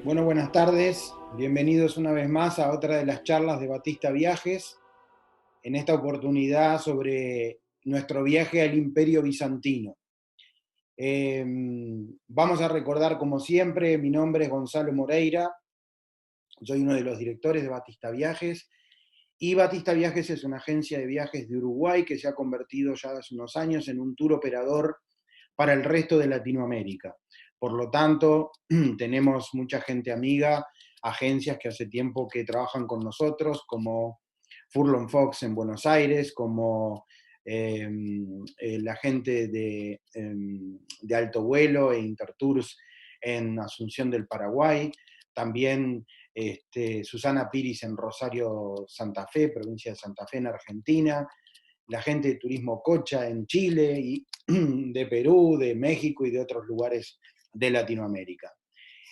Bueno, buenas tardes. Bienvenidos una vez más a otra de las charlas de Batista Viajes. En esta oportunidad sobre nuestro viaje al Imperio Bizantino. Vamos a recordar, como siempre, mi nombre es Gonzalo Moreira. Soy uno de los directores de Batista Viajes. Y Batista Viajes es una agencia de viajes de Uruguay que se ha convertido ya hace unos años en un tour operador para el resto de Latinoamérica. Por lo tanto, tenemos mucha gente amiga, agencias que hace tiempo que trabajan con nosotros, como Furlong Fox en Buenos Aires, como la gente de Alto Vuelo e Intertours en Asunción del Paraguay, también Susana Piris en Rosario, Santa Fe, provincia de Santa Fe en Argentina, la gente de Turismo Cocha en Chile, y de Perú, de México y de otros lugares de Latinoamérica.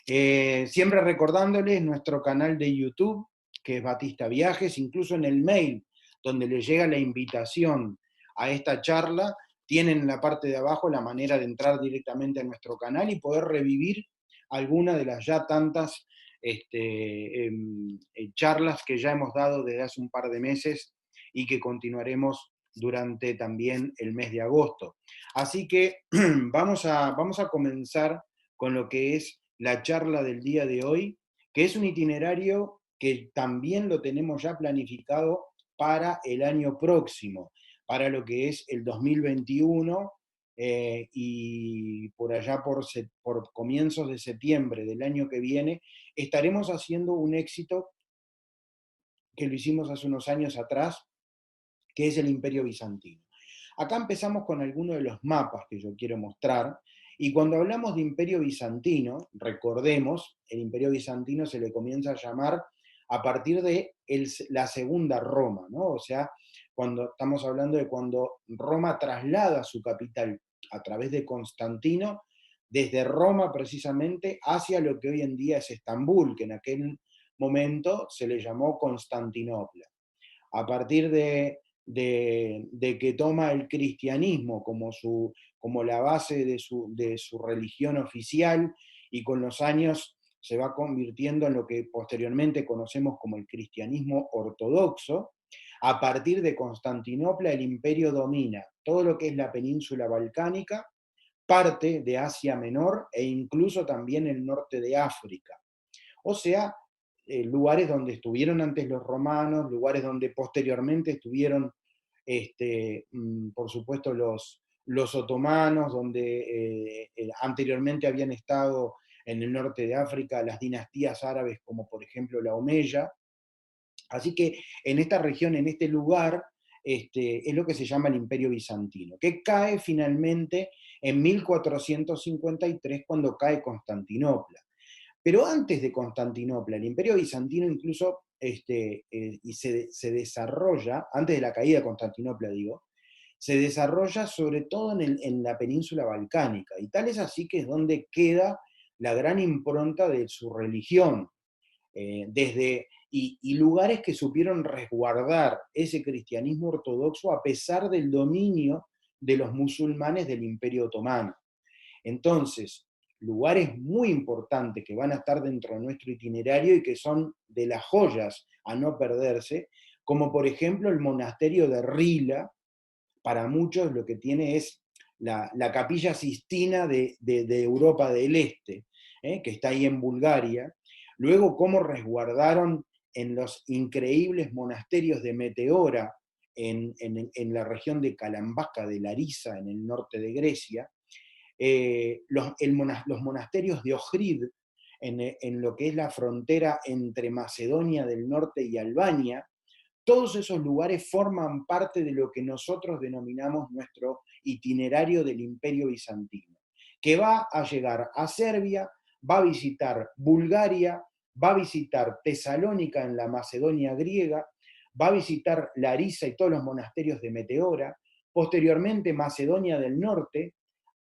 Siempre recordándoles nuestro canal de YouTube, que es Batista Viajes, incluso en el mail donde les llega la invitación a esta charla, tienen en la parte de abajo la manera de entrar directamente a nuestro canal y poder revivir alguna de las ya tantas charlas que ya hemos dado desde hace un par de meses y que continuaremos durante también el mes de agosto. Así que vamos a comenzar con lo que es la charla del día de hoy, que es un itinerario que también lo tenemos ya planificado para el año próximo, para lo que es el 2021, y por allá por comienzos de septiembre del año que viene, estaremos haciendo un éxito que lo hicimos hace unos años atrás, que es el Imperio Bizantino. Acá empezamos con algunos de los mapas que yo quiero mostrar, y cuando hablamos de Imperio Bizantino, recordemos, el Imperio Bizantino se le comienza a llamar a partir de la segunda Roma, ¿no? O sea, cuando estamos hablando de cuando Roma traslada su capital a través de Constantino, desde Roma precisamente hacia lo que hoy en día es Estambul, que en aquel momento se le llamó Constantinopla. A partir de que toma el cristianismo como la base de su religión oficial, y con los años se va convirtiendo en lo que posteriormente conocemos como el cristianismo ortodoxo. A partir de Constantinopla, el imperio domina todo lo que es la península balcánica, parte de Asia Menor e incluso también el norte de África. O sea, lugares donde estuvieron antes los romanos, lugares donde posteriormente estuvieron, por supuesto, los otomanos, donde anteriormente habían estado en el norte de África las dinastías árabes, como por ejemplo la Omeya. Así que en esta región, en este lugar, es lo que se llama el Imperio Bizantino, que cae finalmente en 1453, cuando cae Constantinopla. Pero antes de Constantinopla, el Imperio Bizantino incluso y se desarrolla, antes de la caída de Constantinopla digo, se desarrolla sobre todo en la península balcánica, y tal es así que es donde queda la gran impronta de su religión, y lugares que supieron resguardar ese cristianismo ortodoxo a pesar del dominio de los musulmanes del Imperio Otomano. Entonces, lugares muy importantes que van a estar dentro de nuestro itinerario y que son de las joyas a no perderse, como por ejemplo el monasterio de Rila. Para muchos lo que tiene es la capilla Sistina de Europa del Este, que está ahí en Bulgaria. Luego, cómo resguardaron en los increíbles monasterios de Meteora, en la región de Calambasca de Larisa, en el norte de Grecia, los monasterios de Ohrid, en lo que es la frontera entre Macedonia del Norte y Albania. Todos esos lugares forman parte de lo que nosotros denominamos nuestro itinerario del Imperio Bizantino, que va a llegar a Serbia, va a visitar Bulgaria, va a visitar Tesalónica en la Macedonia griega, va a visitar Larisa y todos los monasterios de Meteora, posteriormente Macedonia del Norte,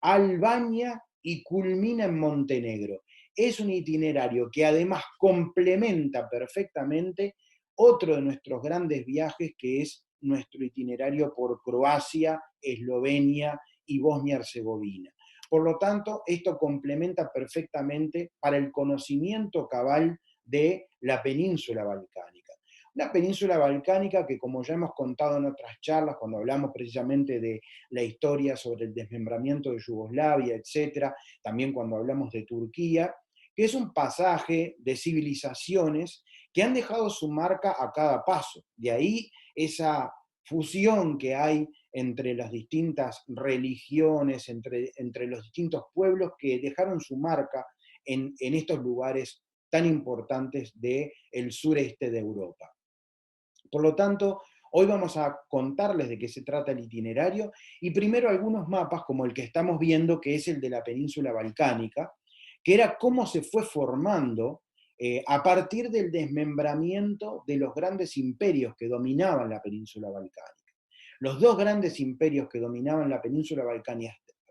Albania y culmina en Montenegro. Es un itinerario que además complementa perfectamente otro de nuestros grandes viajes, que es nuestro itinerario por Croacia, Eslovenia y Bosnia-Herzegovina. Por lo tanto, esto complementa perfectamente para el conocimiento cabal de la península balcánica. Una península balcánica que, como ya hemos contado en otras charlas, cuando hablamos precisamente de la historia sobre el desmembramiento de Yugoslavia, etcétera, también cuando hablamos de Turquía, que es un pasaje de civilizaciones que han dejado su marca a cada paso. De ahí esa fusión que hay entre las distintas religiones, entre los distintos pueblos que dejaron su marca en estos lugares tan importantes del sureste de Europa. Por lo tanto, hoy vamos a contarles de qué se trata el itinerario y primero algunos mapas como el que estamos viendo, que es el de la península balcánica, que era cómo se fue formando a partir del desmembramiento de los grandes imperios que dominaban la península balcánica. Los dos grandes imperios que dominaban la península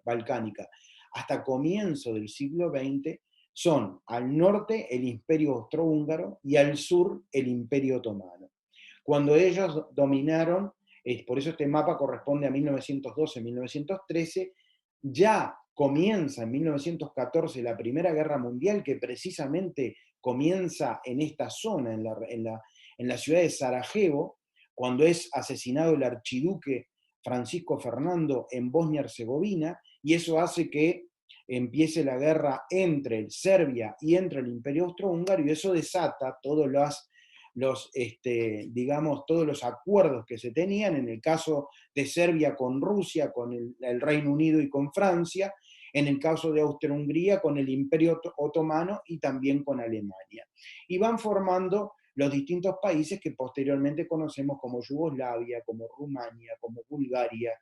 balcánica hasta comienzo del siglo XX son al norte el imperio austrohúngaro y al sur el imperio otomano. Cuando ellos dominaron, por eso este mapa corresponde a 1912-1913, ya comienza en 1914 la Primera Guerra Mundial, que precisamente comienza en esta zona, en la ciudad de Sarajevo, cuando es asesinado el archiduque Francisco Fernando en Bosnia-Herzegovina, y eso hace que empiece la guerra entre Serbia y entre el Imperio Austrohúngaro, y eso desata digamos, todos los acuerdos que se tenían, en el caso de Serbia con Rusia, con el Reino Unido y con Francia, en el caso de Austria-Hungría con el Imperio Otomano y también con Alemania. Y van formando los distintos países que posteriormente conocemos como Yugoslavia, como Rumania, como Bulgaria,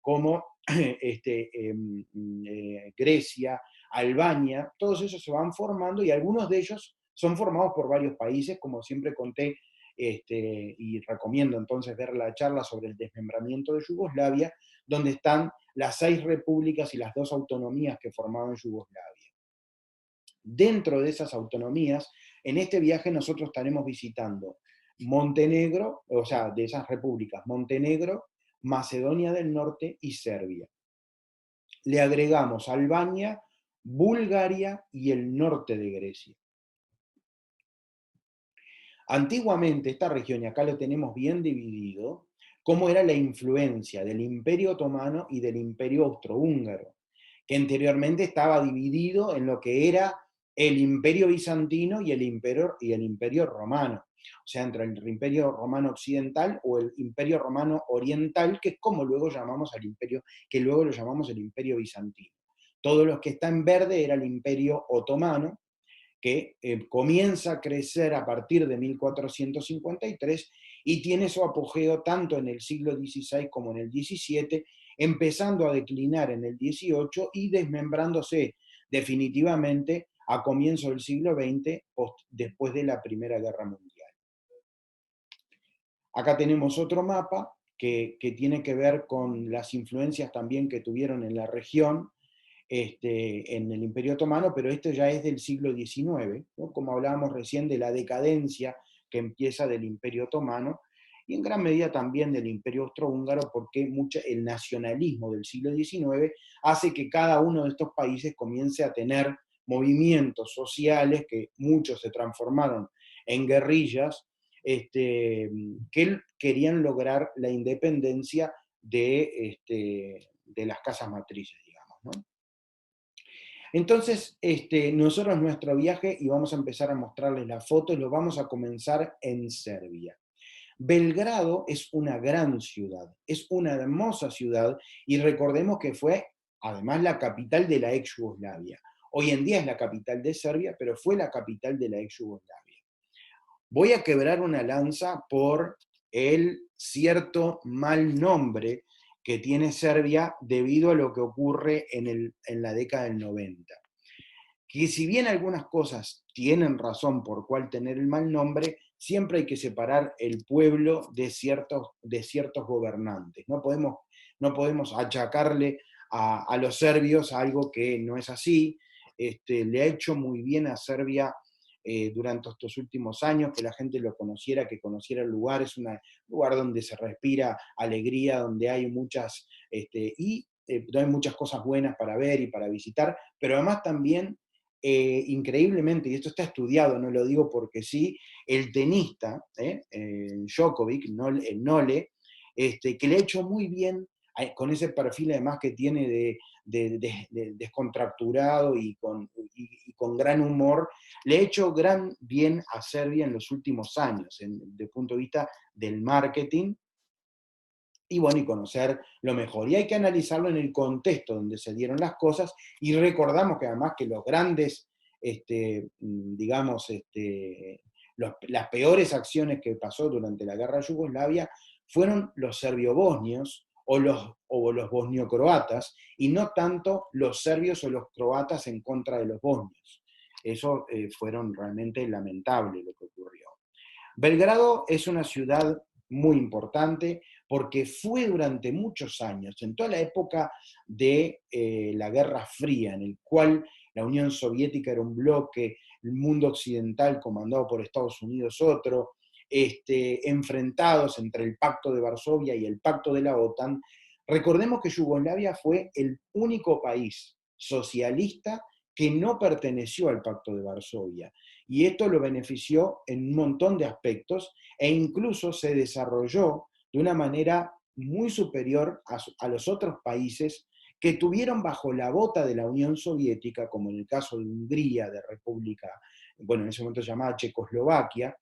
como Grecia, Albania, todos esos se van formando y algunos de ellos son formados por varios países, como siempre conté, y recomiendo entonces ver la charla sobre el desmembramiento de Yugoslavia, donde están las 6 repúblicas y las 2 autonomías que formaban Yugoslavia. Dentro de esas autonomías, en este viaje nosotros estaremos visitando Montenegro, o sea, de esas repúblicas, Montenegro, Macedonia del Norte y Serbia. Le agregamos Albania, Bulgaria y el norte de Grecia. Antiguamente esta región, y acá lo tenemos bien dividido, cómo era la influencia del Imperio Otomano y del Imperio Austrohúngaro, que anteriormente estaba dividido en lo que era el Imperio Bizantino y el Imperio Romano, o sea, entre el Imperio Romano Occidental o el Imperio Romano Oriental, que es como luego llamamos al imperio, que luego lo llamamos el Imperio Bizantino. Todo lo que está en verde era el Imperio Otomano, que comienza a crecer a partir de 1453 y tiene su apogeo tanto en el siglo XVI como en el XVII, empezando a declinar en el XVIII y desmembrándose definitivamente a comienzo del siglo XX, después de la Primera Guerra Mundial. Acá tenemos otro mapa que tiene que ver con las influencias también que tuvieron en la región, en el Imperio Otomano, pero esto ya es del siglo XIX, ¿no? Como hablábamos recién de la decadencia que empieza del Imperio Otomano, y en gran medida también del Imperio Austrohúngaro, porque el nacionalismo del siglo XIX hace que cada uno de estos países comience a tener movimientos sociales, que muchos se transformaron en guerrillas, que querían lograr la independencia de las casas matrices, digamos, ¿no? Entonces, nosotros nuestro viaje, y vamos a empezar a mostrarles las fotos, lo vamos a comenzar en Serbia. Belgrado es una gran ciudad, es una hermosa ciudad, y recordemos que fue además la capital de la ex Yugoslavia. Hoy en día es la capital de Serbia, pero fue la capital de la ex Yugoslavia. Voy a quebrar una lanza por el cierto mal nombre que tiene Serbia debido a lo que ocurre en la década del 90. Que si bien algunas cosas tienen razón por cuál tener el mal nombre, siempre hay que separar el pueblo de ciertos gobernantes. No podemos achacarle a los serbios algo que no es así. Le ha hecho muy bien a Serbia durante estos últimos años, que la gente lo conociera, que conociera el lugar. Es un lugar donde se respira alegría, donde hay muchas, y hay muchas cosas buenas para ver y para visitar, pero además también, increíblemente, y esto está estudiado, no lo digo porque sí, el tenista, Djokovic, el Nole, que le ha hecho muy bien, con ese perfil además que tiene de descontracturado y con gran humor, le ha hecho gran bien a Serbia en los últimos años, desde el punto de vista del marketing, y bueno, y conocer lo mejor. Y hay que analizarlo en el contexto donde se dieron las cosas, y recordamos que además que los grandes, digamos, las peores acciones que pasó durante la guerra de Yugoslavia fueron los serbio-bosnios o los bosnio-croatas, y no tanto los serbios o los croatas en contra de los bosnios. Eso fueron realmente lamentable lo que ocurrió. Belgrado es una ciudad muy importante porque fue durante muchos años, en toda la época de la Guerra Fría, en el cual la Unión Soviética era un bloque, el mundo occidental comandado por Estados Unidos otro, enfrentados entre el Pacto de Varsovia y el Pacto de la OTAN. Recordemos que Yugoslavia fue el único país socialista que no perteneció al Pacto de Varsovia, y esto lo benefició en un montón de aspectos, e incluso se desarrolló de una manera muy superior a los otros países que tuvieron bajo la bota de la Unión Soviética, como en el caso de Hungría, de República, bueno, en ese momento llamada Checoslovaquia,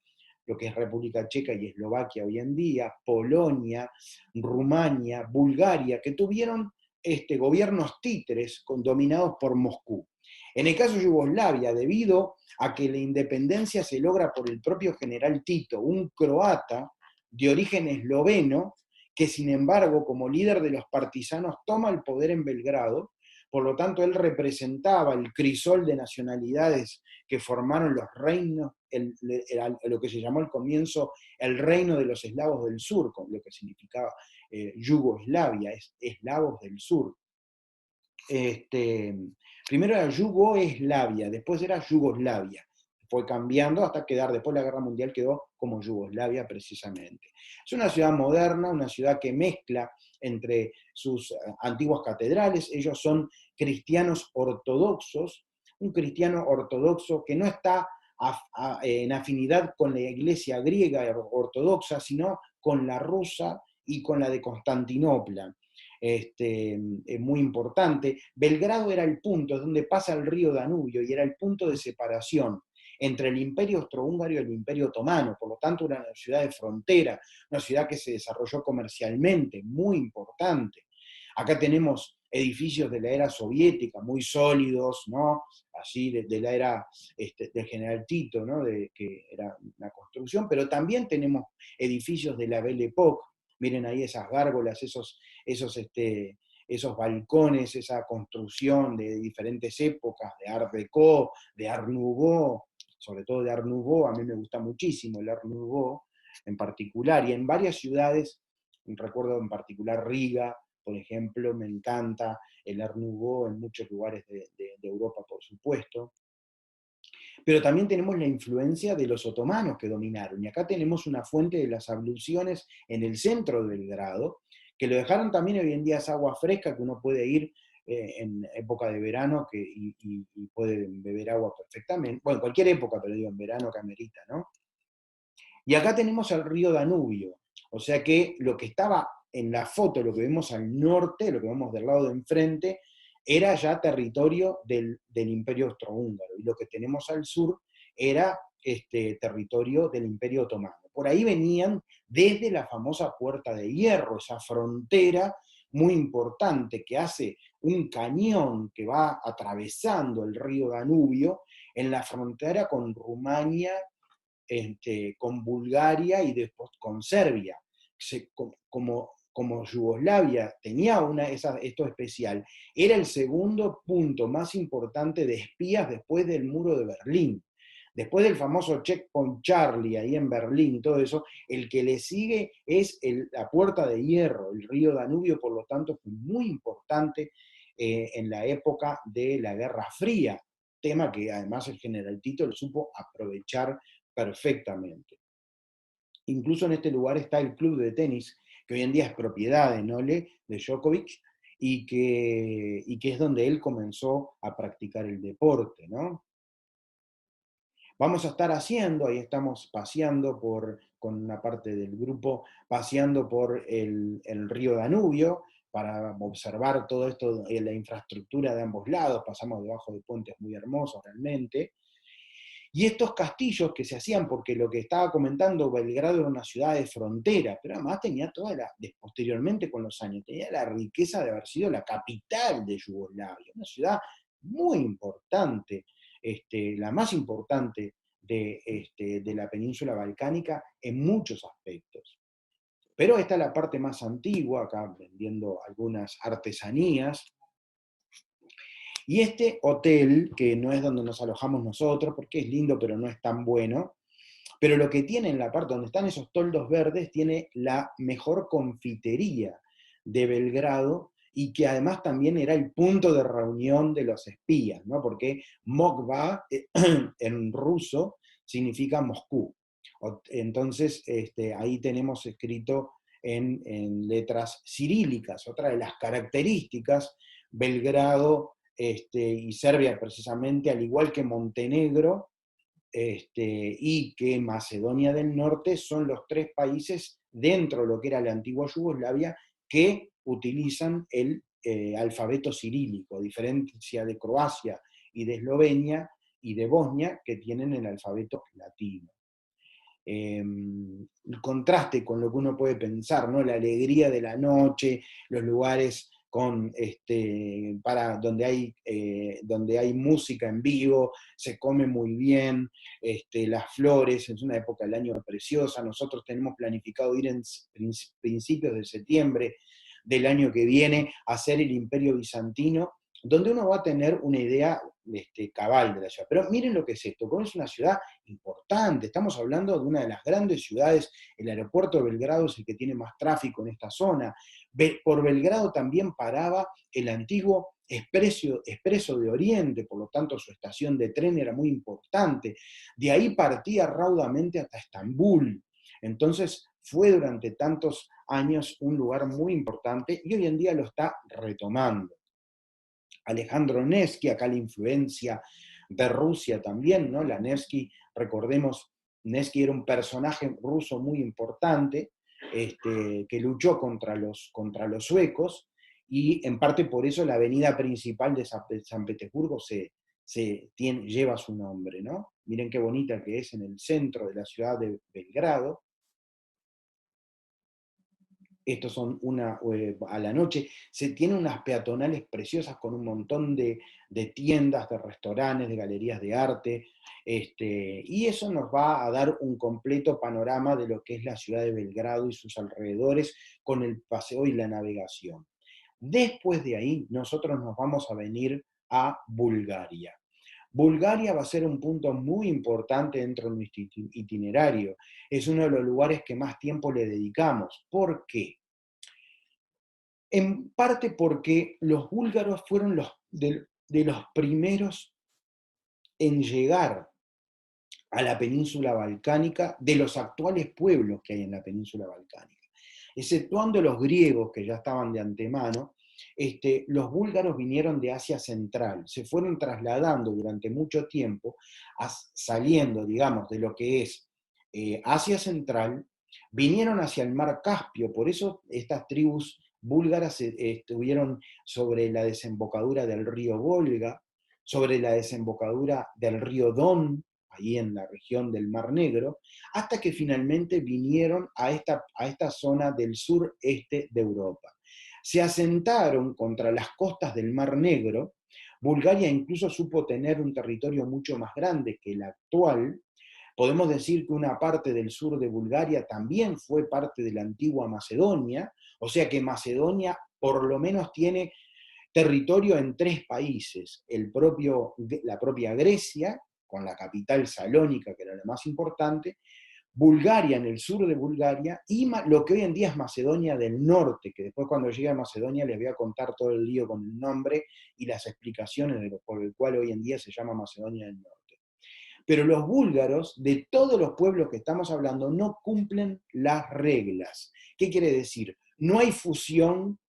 lo que es República Checa y Eslovaquia hoy en día, Polonia, Rumania, Bulgaria, que tuvieron gobiernos títeres dominados por Moscú. En el caso de Yugoslavia, debido a que la independencia se logra por el propio general Tito, un croata de origen esloveno, que sin embargo, como líder de los partisanos, toma el poder en Belgrado. Por lo tanto, él representaba el crisol de nacionalidades que formaron los reinos, lo que se llamó al comienzo el reino de los eslavos del sur, con lo que significaba Yugoslavia, eslavos del sur. Primero era Yugoslavia, después era Yugoslavia. Fue cambiando hasta quedar, después de la Guerra Mundial quedó como Yugoslavia precisamente. Es una ciudad moderna, una ciudad que mezcla entre sus antiguas catedrales. Ellos son cristianos ortodoxos, un cristiano ortodoxo que no está en afinidad con la iglesia griega ortodoxa, sino con la rusa y con la de Constantinopla. Es muy importante. Belgrado era el punto donde pasa el río Danubio y era el punto de separación entre el Imperio Austrohúngaro y el Imperio Otomano. Por lo tanto, era una ciudad de frontera, una ciudad que se desarrolló comercialmente, muy importante. Acá tenemos edificios de la era soviética, muy sólidos, ¿no? Así de la era del general Tito, ¿no? Que era una construcción, pero también tenemos edificios de la Belle Époque. Miren ahí esas gárgolas, esos balcones, esa construcción de diferentes épocas, de Art Deco, de Art Nouveau, sobre todo de Art Nouveau. A mí me gusta muchísimo el Art Nouveau en particular, y en varias ciudades, recuerdo en particular Riga, por ejemplo, me encanta el Art Nouveau, en muchos lugares de Europa, por supuesto. Pero también tenemos la influencia de los otomanos que dominaron, y acá tenemos una fuente de las abluciones en el centro de Belgrado, que lo dejaron también. Hoy en día es agua fresca, que uno puede ir en época de verano y puede beber agua perfectamente, bueno, en cualquier época, pero digo en verano que amerita, ¿no? Y acá tenemos el río Danubio, o sea que lo que estaba en la foto, lo que vemos al norte, lo que vemos del lado de enfrente, era ya territorio del Imperio Austrohúngaro, y lo que tenemos al sur era territorio del Imperio Otomano. Por ahí venían desde la famosa Puerta de Hierro, esa frontera muy importante que hace un cañón que va atravesando el río Danubio en la frontera con Rumania, con Bulgaria y después con Serbia. Como Yugoslavia tenía esto especial, era el segundo punto más importante de espías después del muro de Berlín. Después del famoso Checkpoint Charlie ahí en Berlín, todo eso, el que le sigue es la Puerta de Hierro, el río Danubio. Por lo tanto fue muy importante en la época de la Guerra Fría, tema que además el general Tito lo supo aprovechar perfectamente. Incluso en este lugar está el club de tenis, que hoy en día es propiedad de Nole, de Djokovic, y que es donde él comenzó a practicar el deporte, ¿no? Vamos a estar haciendo, ahí estamos paseando con una parte del grupo, paseando por el río Danubio para observar todo esto, la infraestructura de ambos lados, pasamos debajo de puentes muy hermosos realmente. Y estos castillos que se hacían, porque lo que estaba comentando, Belgrado era una ciudad de frontera, pero además tenía posteriormente con los años, tenía la riqueza de haber sido la capital de Yugoslavia, una ciudad muy importante, la más importante de la península balcánica en muchos aspectos. Pero esta es la parte más antigua, acá vendiendo algunas artesanías. Y este hotel, que no es donde nos alojamos nosotros, porque es lindo, pero no es tan bueno, pero lo que tiene en la parte donde están esos toldos verdes, tiene la mejor confitería de Belgrado, y que además también era el punto de reunión de los espías, ¿no? Porque Moskva en ruso significa Moscú. Entonces, ahí tenemos escrito en letras cirílicas. Otra de las características, Belgrado y Serbia precisamente, al igual que Montenegro, y que Macedonia del Norte, son los tres países dentro de lo que era la antigua Yugoslavia que utilizan el alfabeto cirílico, a diferencia de Croacia y de Eslovenia y de Bosnia, que tienen el alfabeto latino. El contraste con lo que uno puede pensar, ¿no? La alegría de la noche, los lugares donde hay música en vivo, se come muy bien, las flores, es una época del año preciosa. Nosotros tenemos planificado ir en principios de septiembre del año que viene a hacer el Imperio Bizantino, donde uno va a tener una idea cabal de la ciudad. Pero miren lo que es esto, como es una ciudad importante, estamos hablando de una de las grandes ciudades, el aeropuerto de Belgrado es el que tiene más tráfico en esta zona. Por Belgrado también paraba el antiguo Expreso de Oriente, por lo tanto su estación de tren era muy importante. De ahí partía raudamente hasta Estambul. Entonces fue durante tantos años un lugar muy importante y hoy en día lo está retomando. Alejandro Nevsky, acá la influencia de Rusia también, ¿no? La Nevsky, recordemos, Nevsky era un personaje ruso muy importante, que luchó contra los suecos, y en parte por eso la avenida principal de San Petersburgo lleva su nombre, ¿no? Miren qué bonita que es en el centro de la ciudad de Belgrado. Estos son a la noche, se tiene unas peatonales preciosas con un montón de tiendas, de restaurantes, de galerías de arte, y eso nos va a dar un completo panorama de lo que es la ciudad de Belgrado y sus alrededores con el paseo y la navegación. Después de ahí, nosotros nos vamos a venir a Bulgaria. Bulgaria va a ser un punto muy importante dentro de nuestro itinerario. Es uno de los lugares que más tiempo le dedicamos. ¿Por qué? En parte porque los búlgaros fueron de los primeros en llegar a la península balcánica, de los actuales pueblos que hay en la península balcánica. Exceptuando los griegos, que ya estaban de antemano, los búlgaros vinieron de Asia Central, se fueron trasladando durante mucho tiempo, saliendo, digamos, de lo que es Asia Central, vinieron hacia el mar Caspio, por eso estas tribus búlgaras estuvieron sobre la desembocadura del río Volga, sobre la desembocadura del río Don, ahí en la región del Mar Negro, hasta que finalmente vinieron a esta zona del sureste de Europa. Se asentaron contra las costas del Mar Negro. Bulgaria incluso supo tener un territorio mucho más grande que el actual. Podemos decir que una parte del sur de Bulgaria también fue parte de la antigua Macedonia, o sea que Macedonia por lo menos tiene territorio en tres países, la propia Grecia, con la capital Salónica, que era la más importante, Bulgaria en el sur de Bulgaria, y lo que hoy en día es Macedonia del Norte, que después cuando llegue a Macedonia les voy a contar todo el lío con el nombre y las explicaciones por el cual hoy en día se llama Macedonia del Norte. Pero los búlgaros, de todos los pueblos que estamos hablando, no cumplen las reglas. ¿Qué quiere decir? No hay fusión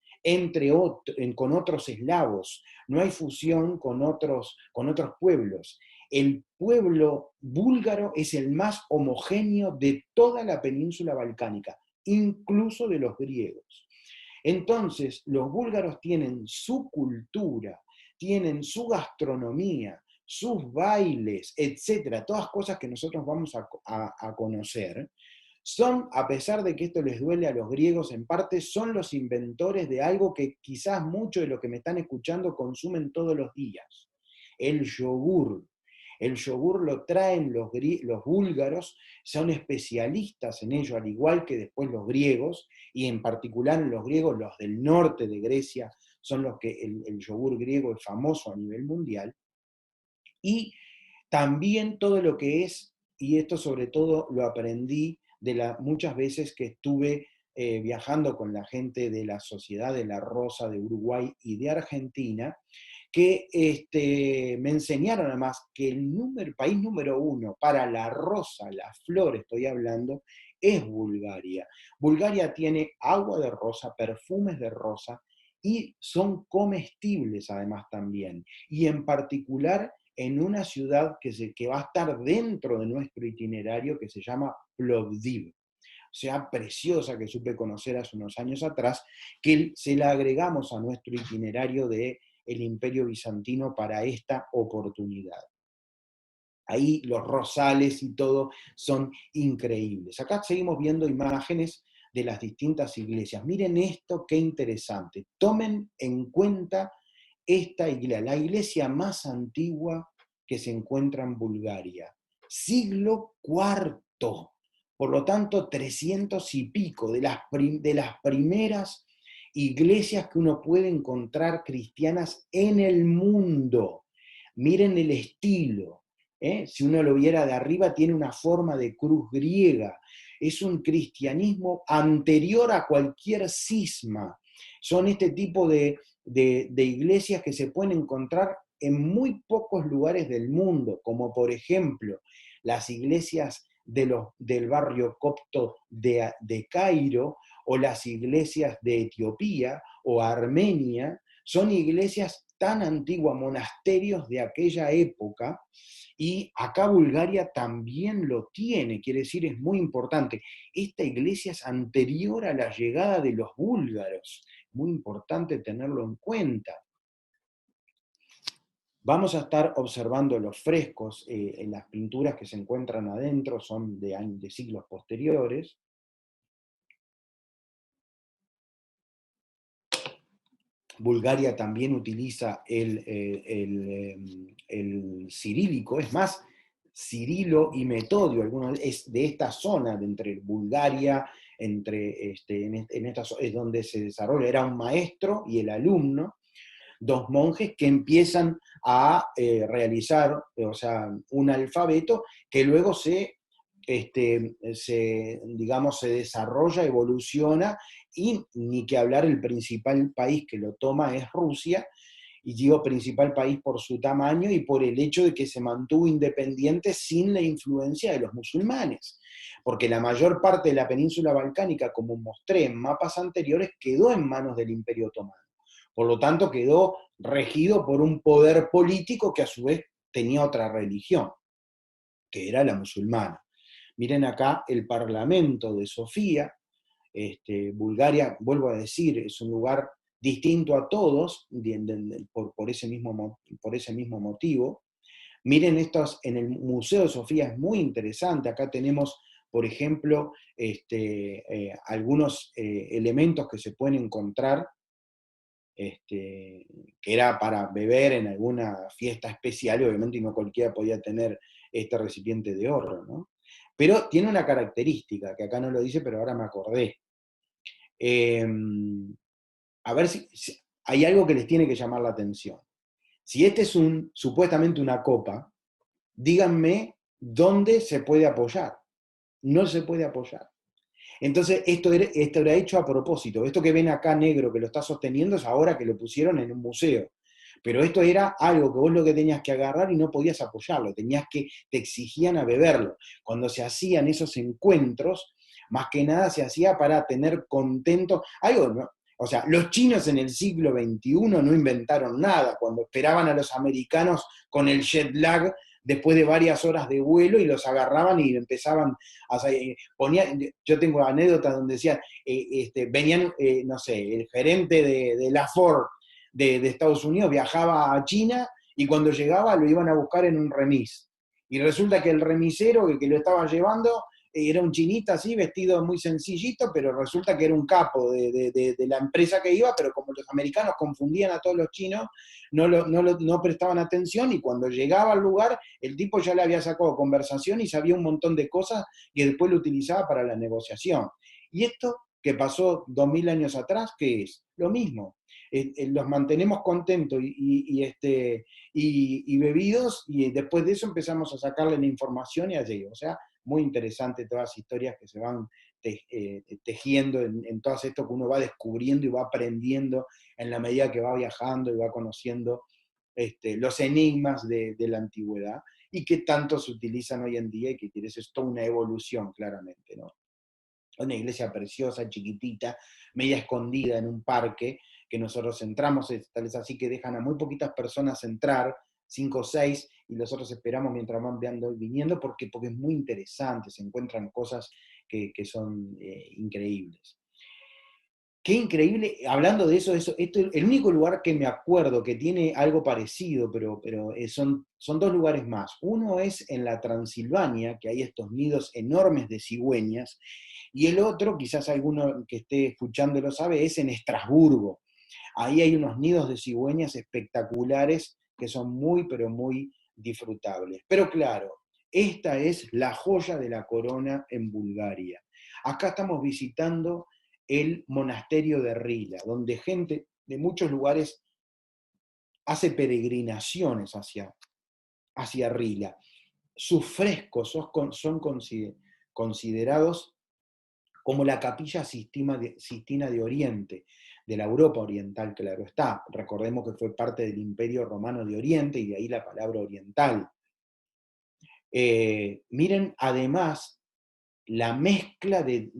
con otros eslavos, no hay fusión con otros pueblos. El pueblo búlgaro es el más homogéneo de toda la península balcánica, incluso de los griegos. Entonces, los búlgaros tienen su cultura, tienen su gastronomía, sus bailes, etcétera, todas cosas que nosotros vamos a conocer, son, a pesar de que esto les duele a los griegos en parte, son los inventores de algo que quizás muchos de los que me están escuchando consumen todos los días, el yogur. El yogur lo traen los búlgaros, son especialistas en ello, al igual que después los griegos, y en particular los griegos, los del norte de Grecia, son los que el yogur griego es famoso a nivel mundial. Y también todo lo que es, y esto sobre todo lo aprendí muchas veces que estuve viajando con la gente de la Sociedad de la Rosa de Uruguay y de Argentina, que me enseñaron además que el país número 1 para la rosa, la flor estoy hablando, es Bulgaria. Bulgaria tiene agua de rosa, perfumes de rosa, y son comestibles además también. Y en particular en una ciudad que va a estar dentro de nuestro itinerario, que se llama Plovdiv. O sea, preciosa, que supe conocer hace unos años atrás, que se la agregamos a nuestro itinerario del Imperio Bizantino para esta oportunidad. Ahí los rosales y todo son increíbles. Acá seguimos viendo imágenes de las distintas iglesias. Miren esto, qué interesante. Tomen en cuenta esta iglesia, la iglesia más antigua que se encuentra en Bulgaria, siglo IV, por lo tanto 300 y pico, de las primeras iglesias que uno puede encontrar cristianas en el mundo. Miren el estilo, si uno lo viera de arriba tiene una forma de cruz griega, es un cristianismo anterior a cualquier cisma, son este tipo de iglesias que se pueden encontrar en muy pocos lugares del mundo, como por ejemplo las iglesias del barrio copto de Cairo, o las iglesias de Etiopía o Armenia, son iglesias tan antiguas, monasterios de aquella época, y acá Bulgaria también lo tiene, quiere decir, es muy importante. Esta iglesia es anterior a la llegada de los búlgaros, muy importante tenerlo en cuenta. Vamos a estar observando los frescos, en las pinturas que se encuentran adentro, son de siglos posteriores. Bulgaria también utiliza el cirílico, es más, Cirilo y Metodio, algunos es de esta zona, de entre Bulgaria, en esta es donde se desarrolla, era un maestro y el alumno, dos monjes que empiezan a realizar, o sea, un alfabeto que luego digamos, se desarrolla, evoluciona, y ni que hablar, el principal país que lo toma es Rusia, y digo principal país por su tamaño y por el hecho de que se mantuvo independiente sin la influencia de los musulmanes, porque la mayor parte de la península balcánica, como mostré en mapas anteriores, quedó en manos del Imperio Otomano. Por lo tanto, quedó regido por un poder político que a su vez tenía otra religión, que era la musulmana. Miren acá el Parlamento de Sofía. Bulgaria, vuelvo a decir, es un lugar distinto a todos por ese mismo motivo. Miren estos, en el Museo de Sofía es muy interesante. Acá tenemos, por ejemplo, algunos elementos que se pueden encontrar, que era para beber en alguna fiesta especial, y obviamente no cualquiera podía tener este recipiente de oro, ¿no? Pero tiene una característica, que acá no lo dice, pero ahora me acordé. A ver si hay algo que les tiene que llamar la atención. Si este es supuestamente una copa, díganme dónde se puede apoyar. No se puede apoyar. Entonces, esto era hecho a propósito. Esto que ven acá negro que lo está sosteniendo es ahora que lo pusieron en un museo. Pero esto era algo que vos lo que tenías que agarrar y no podías apoyarlo, te exigían a beberlo. Cuando se hacían esos encuentros, más que nada se hacía para tener contento, algo, ¿no? O sea, los chinos en el siglo XXI no inventaron nada, cuando esperaban a los americanos con el jet lag después de varias horas de vuelo y los agarraban y empezaban a ponían, yo tengo anécdotas donde decían, venían, no sé, el gerente de la Ford de Estados Unidos viajaba a China y cuando llegaba lo iban a buscar en un remis. Y resulta que el remisero que lo estaba llevando era un chinita así, vestido muy sencillito, pero resulta que era un capo de la empresa que iba, pero como los americanos confundían a todos los chinos, no prestaban atención y cuando llegaba al lugar, el tipo ya le había sacado conversación y sabía un montón de cosas y después lo utilizaba para la negociación. Y esto que pasó 2000 años atrás, ¿qué es? Lo mismo. Los mantenemos contentos y bebidos y después de eso empezamos a sacarle la información y allí. O sea, muy interesante todas las historias que se van tejiendo en todo esto que uno va descubriendo y va aprendiendo en la medida que va viajando y va conociendo los enigmas de la antigüedad y que tanto se utilizan hoy en día y que es toda una evolución claramente, ¿no? Una iglesia preciosa, chiquitita, media escondida en un parque, que nosotros entramos, tal es así que dejan a muy poquitas personas entrar, 5 o 6, y nosotros esperamos mientras van viniendo, porque es muy interesante, se encuentran cosas que son increíbles. Qué increíble, hablando de eso, el único lugar que me acuerdo que tiene algo parecido, pero son dos lugares más. Uno es en la Transilvania, que hay estos nidos enormes de cigüeñas, y el otro, quizás alguno que esté escuchando lo sabe, es en Estrasburgo. Ahí hay unos nidos de cigüeñas espectaculares que son muy, pero muy disfrutables. Pero claro, esta es la joya de la corona en Bulgaria. Acá estamos visitando el monasterio de Rila, donde gente de muchos lugares hace peregrinaciones hacia Rila. Sus frescos son considerados como la capilla Sistina de Oriente, de la Europa oriental, claro está. Recordemos que fue parte del Imperio Romano de Oriente y de ahí la palabra oriental. Miren además la mezcla de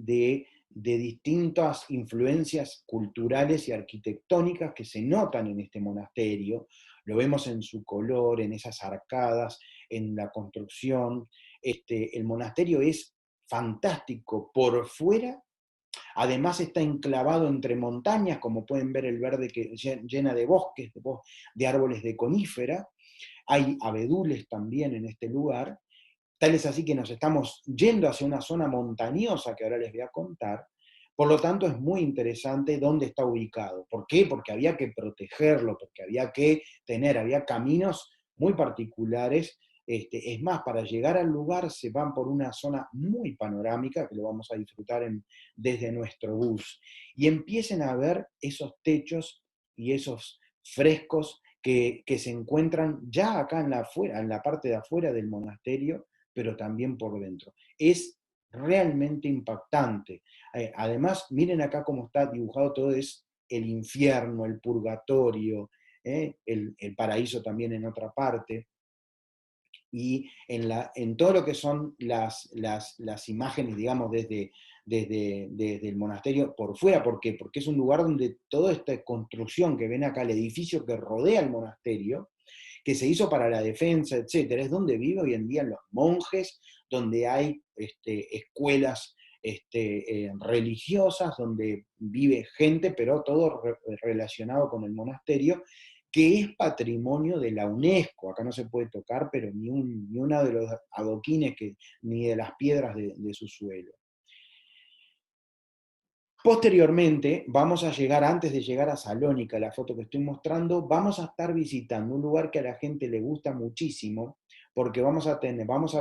distintas influencias culturales y arquitectónicas que se notan en este monasterio. Lo vemos en su color, en esas arcadas, en la construcción. El monasterio es fantástico por fuera. Además está enclavado entre montañas, como pueden ver el verde que llena de bosques, de árboles de conífera. Hay abedules también en este lugar. Tal es así que nos estamos yendo hacia una zona montañosa que ahora les voy a contar. Por lo tanto, es muy interesante dónde está ubicado. ¿Por qué? Porque había que protegerlo, porque había caminos muy particulares. Es más, para llegar al lugar se van por una zona muy panorámica, que lo vamos a disfrutar desde nuestro bus. Y empiecen a ver esos techos y esos frescos que se encuentran ya acá en la parte de afuera del monasterio, pero también por dentro. Es realmente impactante. Además, miren acá cómo está dibujado todo, es el infierno, el purgatorio, el paraíso también en otra parte. Y en todo lo que son las imágenes, digamos, desde el monasterio por fuera, ¿por qué? Porque es un lugar donde toda esta construcción que ven acá, el edificio que rodea el monasterio, que se hizo para la defensa, etcétera, es donde viven hoy en día los monjes, donde hay escuelas religiosas, donde vive gente, pero todo relacionado con el monasterio, que es patrimonio de la UNESCO. Acá no se puede tocar, pero ni uno de los adoquines, ni de las piedras de su suelo. Posteriormente, vamos a llegar, antes de llegar a Salónica, la foto que estoy mostrando, vamos a estar visitando un lugar que a la gente le gusta muchísimo, porque vamos a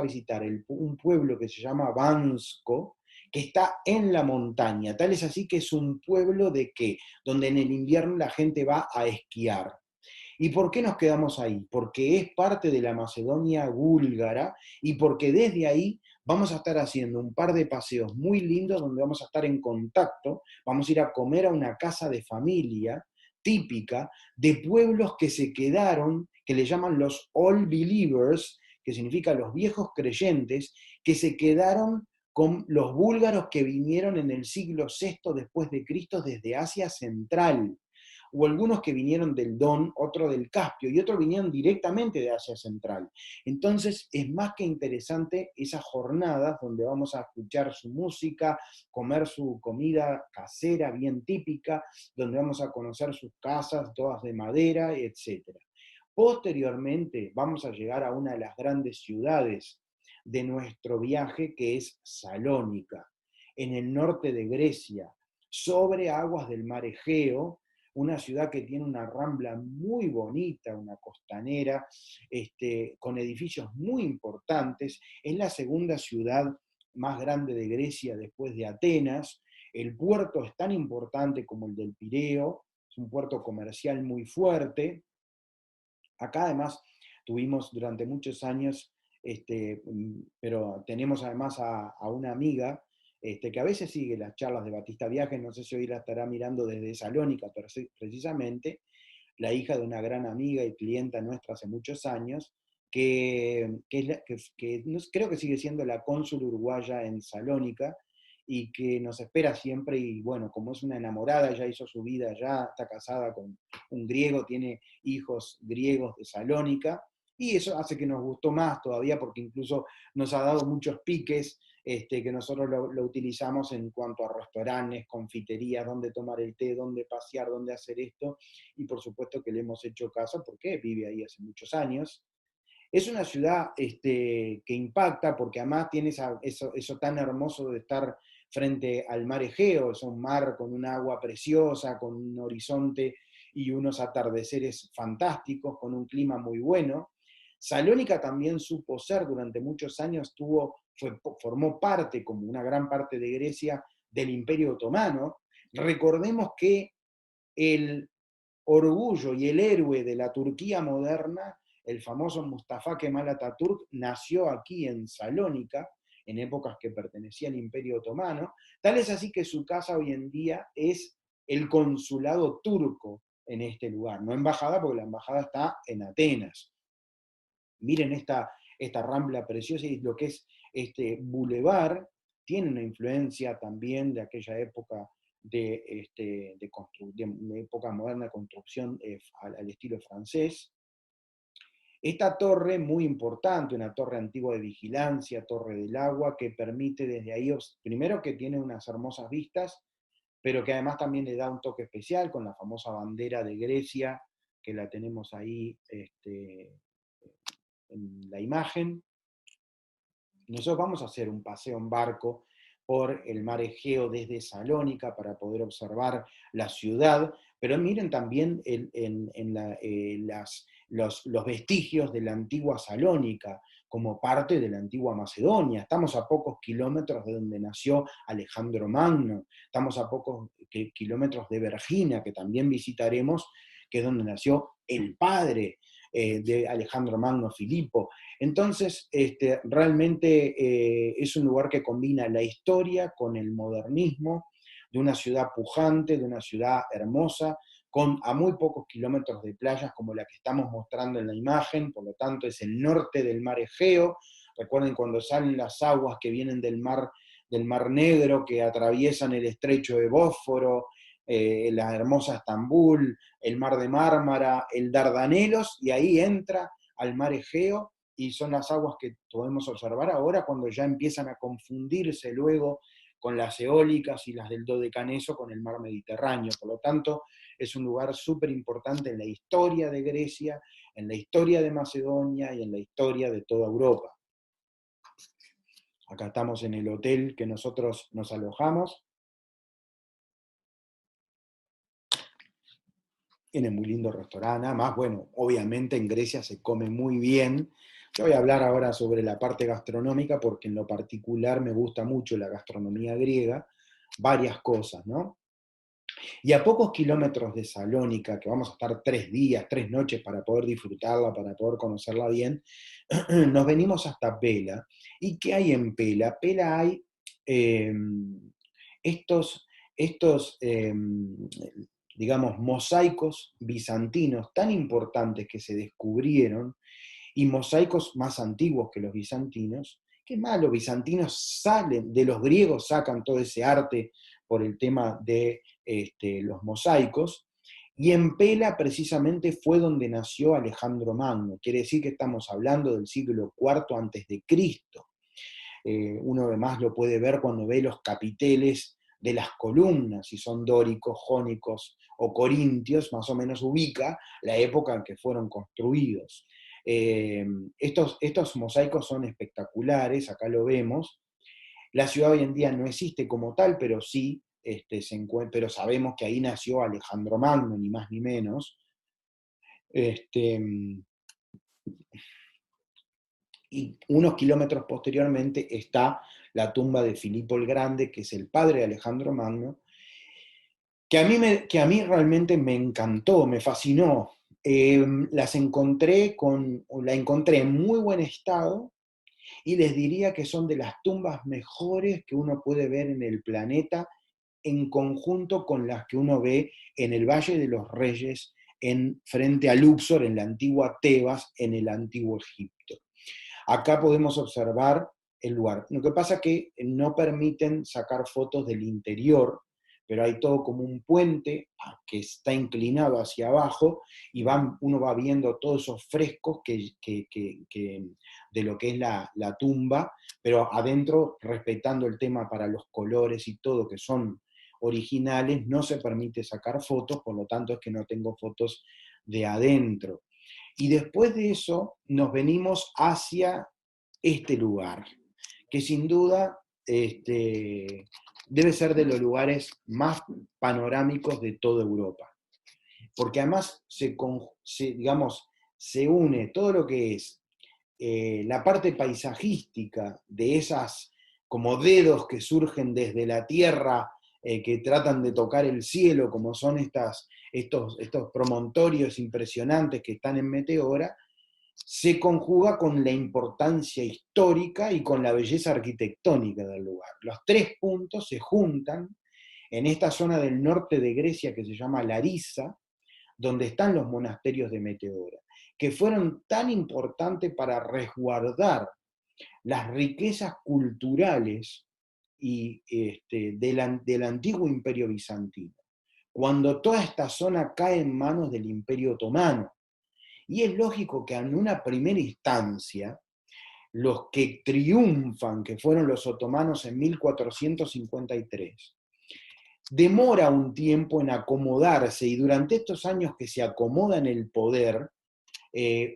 visitar un pueblo que se llama Bansko, que está en la montaña. Tal es así que es un pueblo de qué, donde en el invierno la gente va a esquiar. ¿Y por qué nos quedamos ahí? Porque es parte de la Macedonia búlgara y porque desde ahí vamos a estar haciendo un par de paseos muy lindos donde vamos a estar en contacto, vamos a ir a comer a una casa de familia típica de pueblos que se quedaron, que le llaman los All Believers, que significa los viejos creyentes, que se quedaron con los búlgaros que vinieron en el siglo VI después de Cristo desde Asia Central. Hubo algunos que vinieron del Don, otro del Caspio, y otros vinieron directamente de Asia Central. Entonces es más que interesante esas jornadas donde vamos a escuchar su música, comer su comida casera bien típica, donde vamos a conocer sus casas, todas de madera, etc. Posteriormente vamos a llegar a una de las grandes ciudades de nuestro viaje, que es Salónica, en el norte de Grecia, sobre aguas del mar Egeo, una ciudad que tiene una rambla muy bonita, una costanera, con edificios muy importantes. Es la segunda ciudad más grande de Grecia después de Atenas. El puerto es tan importante como el del Pireo, es un puerto comercial muy fuerte. Acá además tuvimos durante muchos años, pero tenemos además a una amiga que a veces sigue las charlas de Batista Viajes, no sé si hoy la estará mirando desde Salónica, pero precisamente la hija de una gran amiga y clienta nuestra hace muchos años, creo que sigue siendo la cónsul uruguaya en Salónica, y que nos espera siempre, y bueno, como es una enamorada, ya hizo su vida allá, está casada con un griego, tiene hijos griegos de Salónica, y eso hace que nos gustó más todavía, porque incluso nos ha dado muchos piques, que nosotros lo utilizamos en cuanto a restaurantes, confiterías, dónde tomar el té, dónde pasear, dónde hacer esto, y por supuesto que le hemos hecho caso porque vive ahí hace muchos años. Es una ciudad que impacta porque además tiene eso tan hermoso de estar frente al mar Egeo, es un mar con un agua preciosa, con un horizonte y unos atardeceres fantásticos, con un clima muy bueno. Salónica también supo ser, durante muchos años formó parte, como una gran parte de Grecia, del Imperio Otomano. Recordemos que el orgullo y el héroe de la Turquía moderna, el famoso Mustafa Kemal Atatürk, nació aquí en Salónica, en épocas que pertenecía al Imperio Otomano. Tal es así que su casa hoy en día es el consulado turco en este lugar, no embajada, porque la embajada está en Atenas. Miren esta rambla preciosa, y lo que es este bulevar tiene una influencia también de aquella época de época moderna de construcción al estilo francés. Esta torre, muy importante, una torre antigua de vigilancia, torre del agua, que permite desde ahí, primero que tiene unas hermosas vistas, pero que además también le da un toque especial con la famosa bandera de Grecia, que la tenemos ahí en la imagen. Nosotros vamos a hacer un paseo en barco por el mar Egeo desde Salónica para poder observar la ciudad, pero miren también los vestigios de la antigua Salónica como parte de la antigua Macedonia. Estamos a pocos kilómetros de donde nació Alejandro Magno, estamos a pocos kilómetros de Vergina, que también visitaremos, que es donde nació el padre de Alejandro Magno, Filipo. Entonces, realmente es un lugar que combina la historia con el modernismo, de una ciudad pujante, de una ciudad hermosa, a muy pocos kilómetros de playas como la que estamos mostrando en la imagen, por lo tanto es el norte del mar Egeo. Recuerden cuando salen las aguas que vienen del mar Negro, que atraviesan el estrecho de Bósforo, la hermosa Estambul, el mar de Mármara, el Dardanelos, y ahí entra al mar Egeo, y son las aguas que podemos observar ahora cuando ya empiezan a confundirse luego con las eólicas y las del Dodecaneso con el mar Mediterráneo. Por lo tanto, es un lugar súper importante en la historia de Grecia, en la historia de Macedonia y en la historia de toda Europa. Acá estamos en el hotel que nosotros nos alojamos. Tiene muy lindo restaurante, además, bueno, obviamente en Grecia se come muy bien. Yo voy a hablar ahora sobre la parte gastronómica porque en lo particular me gusta mucho la gastronomía griega, varias cosas, ¿no? Y a pocos kilómetros de Salónica, que vamos a estar 3 días, 3 noches para poder disfrutarla, para poder conocerla bien, nos venimos hasta Pela. ¿Y qué hay en Pela? Pela hay eh, estos digamos, mosaicos bizantinos tan importantes que se descubrieron, y mosaicos más antiguos que los bizantinos, qué mal, los bizantinos salen, de los griegos sacan todo ese arte por el tema de los mosaicos, y en Pela precisamente fue donde nació Alejandro Magno, quiere decir que estamos hablando del siglo IV antes de Cristo. Uno además lo puede ver cuando ve los capiteles de las columnas, si son dóricos, jónicos o corintios, más o menos ubica la época en que fueron construidos. Estos mosaicos son espectaculares, acá lo vemos. La ciudad hoy en día no existe como tal, pero sí pero sabemos que ahí nació Alejandro Magno, ni más ni menos. Y unos kilómetros posteriormente está la tumba de Filipo el Grande, que es el padre de Alejandro Magno, que a mí realmente me encantó, me fascinó. La encontré en muy buen estado, y les diría que son de las tumbas mejores que uno puede ver en el planeta, en conjunto con las que uno ve en el Valle de los Reyes, frente a Luxor, en la antigua Tebas, en el antiguo Egipto. Acá podemos observar el lugar. Lo que pasa es que no permiten sacar fotos del interior, pero hay todo como un puente que está inclinado hacia abajo, y uno va viendo todos esos frescos de lo que es la tumba, pero adentro, respetando el tema para los colores y todo, que son originales, no se permite sacar fotos, por lo tanto es que no tengo fotos de adentro. Y después de eso nos venimos hacia este lugar, que sin duda debe ser de los lugares más panorámicos de toda Europa, porque además digamos, se une todo lo que es la parte paisajística de esas como dedos que surgen desde la tierra, que tratan de tocar el cielo, como son estos promontorios impresionantes que están en Meteora, se conjuga con la importancia histórica y con la belleza arquitectónica del lugar. Los tres puntos se juntan en esta zona del norte de Grecia que se llama Larisa, donde están los monasterios de Meteora, que fueron tan importantes para resguardar las riquezas culturales del antiguo imperio bizantino, cuando toda esta zona cae en manos del imperio otomano. Y es lógico que en una primera instancia, los que triunfan, que fueron los otomanos en 1453, demora un tiempo en acomodarse, y durante estos años que se acomoda en el poder,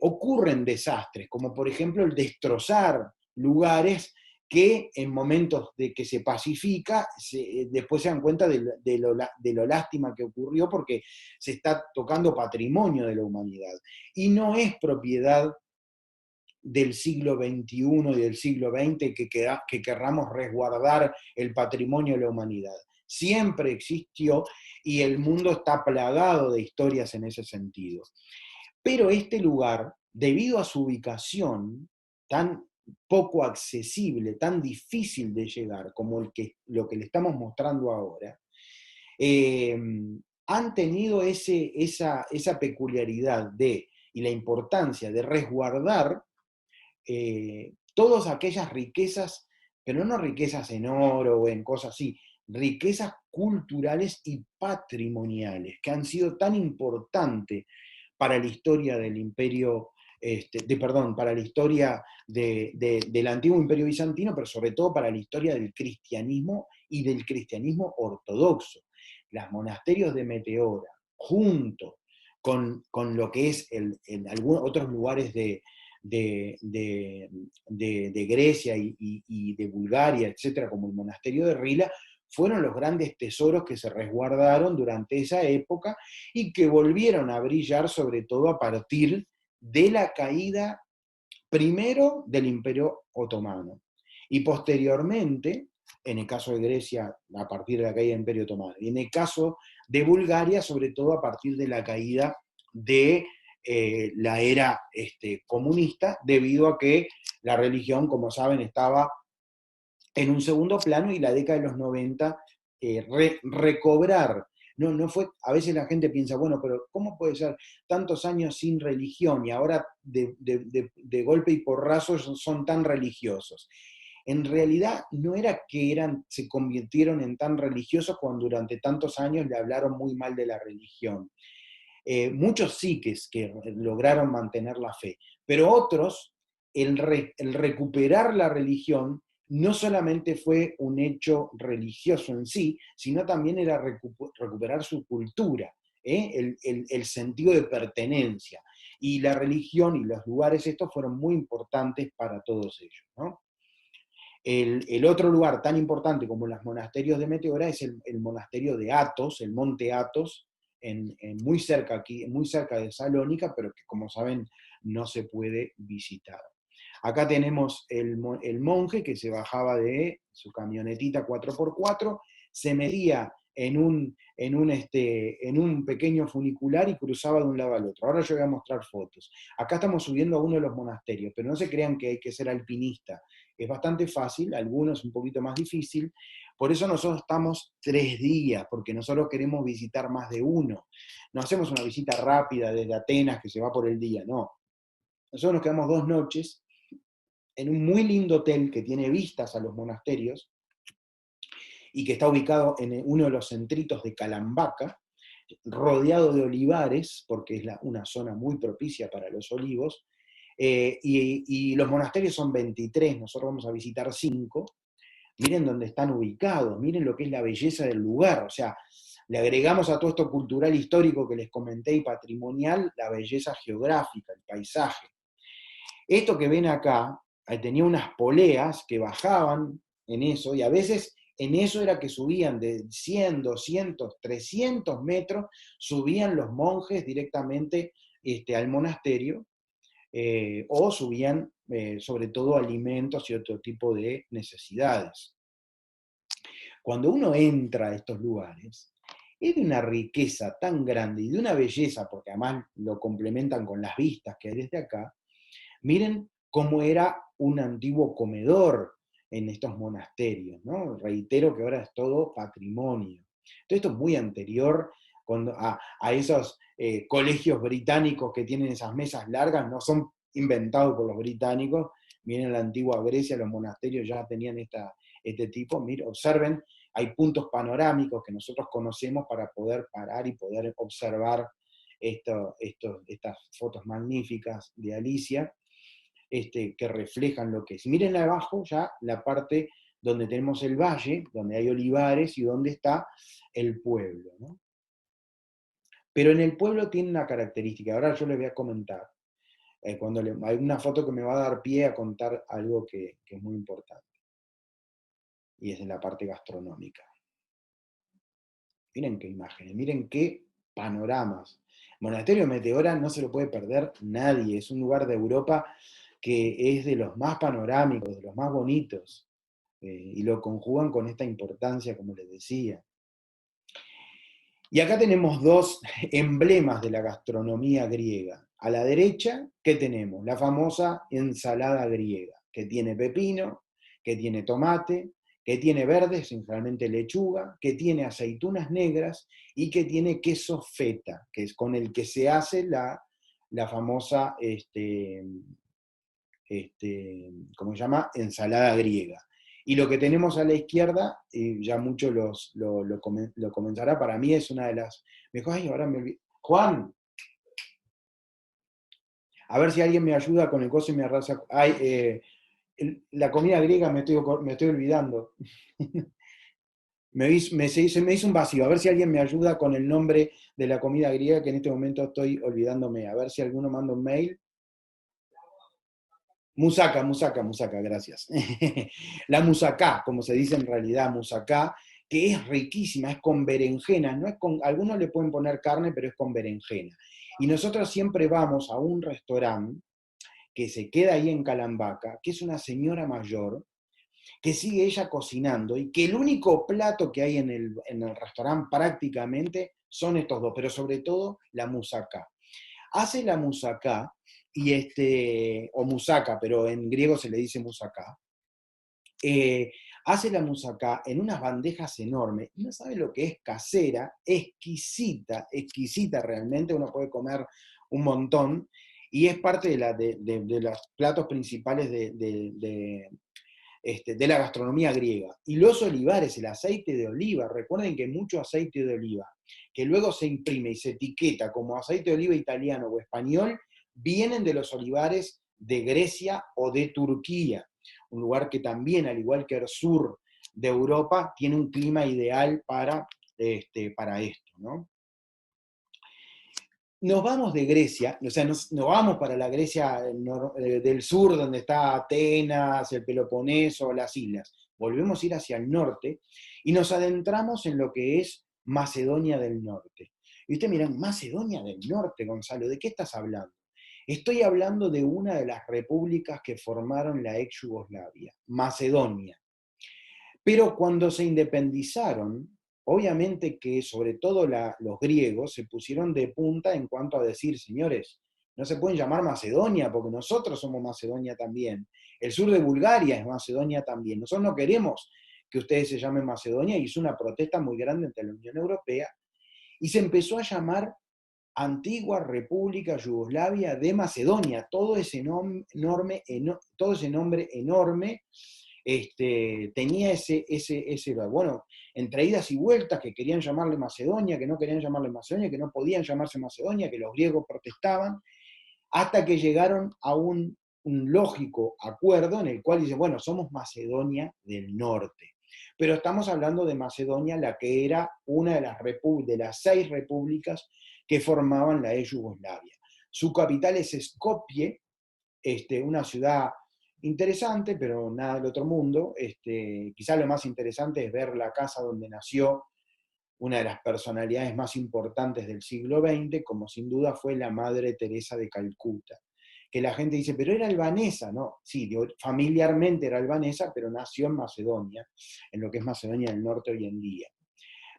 ocurren desastres, como por ejemplo el destrozar lugares que en momentos de que se pacifica, después se dan cuenta de lo lástima que ocurrió, porque se está tocando patrimonio de la humanidad. Y no es propiedad del siglo XXI y del siglo XX que querramos resguardar el patrimonio de la humanidad. Siempre existió, y el mundo está plagado de historias en ese sentido. Pero este lugar, debido a su ubicación tan poco accesible, tan difícil de llegar como lo que le estamos mostrando ahora, han tenido esa peculiaridad y la importancia de resguardar todas aquellas riquezas, pero no riquezas en oro o en cosas así, riquezas culturales y patrimoniales que han sido tan importantes para la historia del imperio, para la historia del antiguo imperio bizantino, pero sobre todo para la historia del cristianismo y del cristianismo ortodoxo. Los monasterios de Meteora, junto con lo que es en algunos otros lugares de Grecia y de Bulgaria, etcétera, como el monasterio de Rila, fueron los grandes tesoros que se resguardaron durante esa época y que volvieron a brillar sobre todo a partir de la caída primero del Imperio Otomano y posteriormente, en el caso de Grecia, a partir de la caída del Imperio Otomano, y en el caso de Bulgaria, sobre todo a partir de la caída de la era comunista, debido a que la religión, como saben, estaba en un segundo plano, y la década de los 90 recobrar. No fue, a veces la gente piensa, bueno, pero ¿cómo puede ser tantos años sin religión y ahora de golpe y porrazo son tan religiosos? en realidad no era que se convirtieron en tan religiosos cuando durante tantos años le hablaron muy mal de la religión. Muchos sí que lograron mantener la fe, pero otros, el recuperar la religión no solamente fue un hecho religioso en sí, sino también era recuperar su cultura, el sentido de pertenencia. Y la religión y los lugares estos fueron muy importantes para todos ellos, ¿no? El otro lugar tan importante como los monasterios de Meteora es el monasterio de Athos, el monte Athos, muy cerca aquí, muy cerca de Salónica, pero que como saben no se puede visitar. Acá tenemos el monje que se bajaba de su camionetita 4x4, se metía en un pequeño funicular y cruzaba de un lado al otro. Ahora yo voy a mostrar fotos. Acá estamos subiendo a uno de los monasterios, pero no se crean que hay que ser alpinista. Es bastante fácil, algunos un poquito más difícil. Por eso nosotros estamos 3 días, porque nosotros queremos visitar más de uno. No hacemos una visita rápida desde Atenas que se va por el día, no. Nosotros nos quedamos 2 noches en un muy lindo hotel que tiene vistas a los monasterios y que está ubicado en uno de los centritos de Calambaca, rodeado de olivares, porque es una zona muy propicia para los olivos, y los monasterios son 23, nosotros vamos a visitar 5. Miren dónde están ubicados, miren lo que es la belleza del lugar, o sea, le agregamos a todo esto cultural histórico que les comenté y patrimonial, la belleza geográfica, el paisaje. Esto que ven acá, tenía unas poleas que bajaban en eso, y a veces en eso era que subían de 100, 200, 300 metros, subían los monjes directamente al monasterio, o subían sobre todo alimentos y otro tipo de necesidades. Cuando uno entra a estos lugares, es de una riqueza tan grande y de una belleza, porque además lo complementan con las vistas que hay desde acá. Miren cómo era un antiguo comedor en estos monasterios, ¿no? Reitero que ahora es todo patrimonio. Todo esto es muy anterior a esos colegios británicos que tienen esas mesas largas, no son inventados por los británicos. Miren, en la antigua Grecia los monasterios ya tenían este tipo. Miren, observen, hay puntos panorámicos que nosotros conocemos para poder parar y poder observar estas fotos magníficas de Alicia, que reflejan lo que es. Miren abajo ya la parte donde tenemos el valle, donde hay olivares y donde está el pueblo, ¿no? Pero en el pueblo tiene una característica, ahora yo les voy a comentar, hay una foto que me va a dar pie a contar algo que es muy importante, y es en la parte gastronómica. Miren qué imágenes, miren qué panoramas. Monasterio de Meteora no se lo puede perder nadie, es un lugar de Europa que es de los más panorámicos, de los más bonitos, y lo conjugan con esta importancia, como les decía. Y acá tenemos 2 emblemas de la gastronomía griega. A la derecha, ¿qué tenemos? La famosa ensalada griega, que tiene pepino, que tiene tomate, que tiene verdes, generalmente lechuga, que tiene aceitunas negras y que tiene queso feta, que es con el que se hace la famosa, ¿cómo se llama? Ensalada griega. Y lo que tenemos a la izquierda, y ya mucho lo comenzará, para mí es una de las mejores. Ay, ahora me olvidé. Juan, a ver si alguien me ayuda con el coso y me arrasa. Ay, la comida griega me estoy olvidando. Se me hizo un vacío. A ver si alguien me ayuda con el nombre de la comida griega que en este momento estoy olvidándome. A ver si alguno manda un mail. Musaca, gracias. La musacá, como se dice en realidad, musacá, que es riquísima, es con berenjena, no es con, algunos le pueden poner carne, pero es con berenjena. Y nosotros siempre vamos a un restaurante que se queda ahí en Calambaca, que es una señora mayor, que sigue ella cocinando, y que el único plato que hay en el restaurante prácticamente son estos 2, pero sobre todo la musacá. Hace la musacá, o musaca, pero en griego se le dice musacá, hace la musacá en unas bandejas enormes, y no sabe lo que es casera, exquisita, exquisita realmente, uno puede comer un montón, y es parte de los platos principales de la gastronomía griega. Y los olivares, el aceite de oliva, recuerden que mucho aceite de oliva, que luego se imprime y se etiqueta como aceite de oliva italiano o español, vienen de los olivares de Grecia o de Turquía, un lugar que también, al igual que el sur de Europa, tiene un clima ideal para esto, ¿no? Nos vamos de Grecia, o sea, nos vamos para la Grecia del sur, donde está Atenas, el Peloponeso, las islas. Volvemos a ir hacia el norte y nos adentramos en lo que es Macedonia del Norte. Y ustedes miran, Macedonia del Norte, Gonzalo, ¿de qué estás hablando? Estoy hablando de una de las repúblicas que formaron la ex Yugoslavia, Macedonia. Pero cuando se independizaron, obviamente que sobre todo los griegos se pusieron de punta en cuanto a decir, señores, no se pueden llamar Macedonia porque nosotros somos Macedonia también. El sur de Bulgaria es Macedonia también. Nosotros no queremos que ustedes se llamen Macedonia y hizo una protesta muy grande ante la Unión Europea y se empezó a llamar Antigua República Yugoslavia de Macedonia. Todo ese nombre enorme tenía ese, bueno, entre idas y vueltas que querían llamarle Macedonia, que no querían llamarle Macedonia, que no podían llamarse Macedonia, que los griegos protestaban, hasta que llegaron a un lógico acuerdo en el cual dicen, bueno, somos Macedonia del Norte. Pero estamos hablando de Macedonia, la que era una de las 6 repúblicas que formaban la ex Yugoslavia. Su capital es Skopje, una ciudad interesante, pero nada del otro mundo. Quizá lo más interesante es ver la casa donde nació una de las personalidades más importantes del siglo XX, como sin duda fue la Madre Teresa de Calcuta. Que la gente dice, pero era albanesa, ¿no? Sí, familiarmente era albanesa, pero nació en Macedonia, en lo que es Macedonia del Norte hoy en día.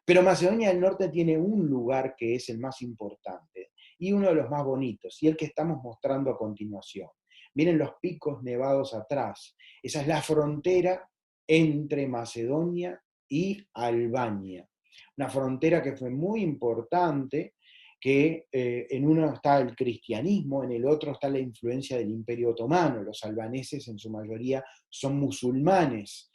Pero Macedonia del Norte tiene un lugar que es el más importante y uno de los más bonitos, y el que estamos mostrando a continuación. Miren los picos nevados atrás. Esa es la frontera entre Macedonia y Albania. Una frontera que fue muy importante, que en uno está el cristianismo, en el otro está la influencia del Imperio Otomano. Los albaneses en su mayoría son musulmanes.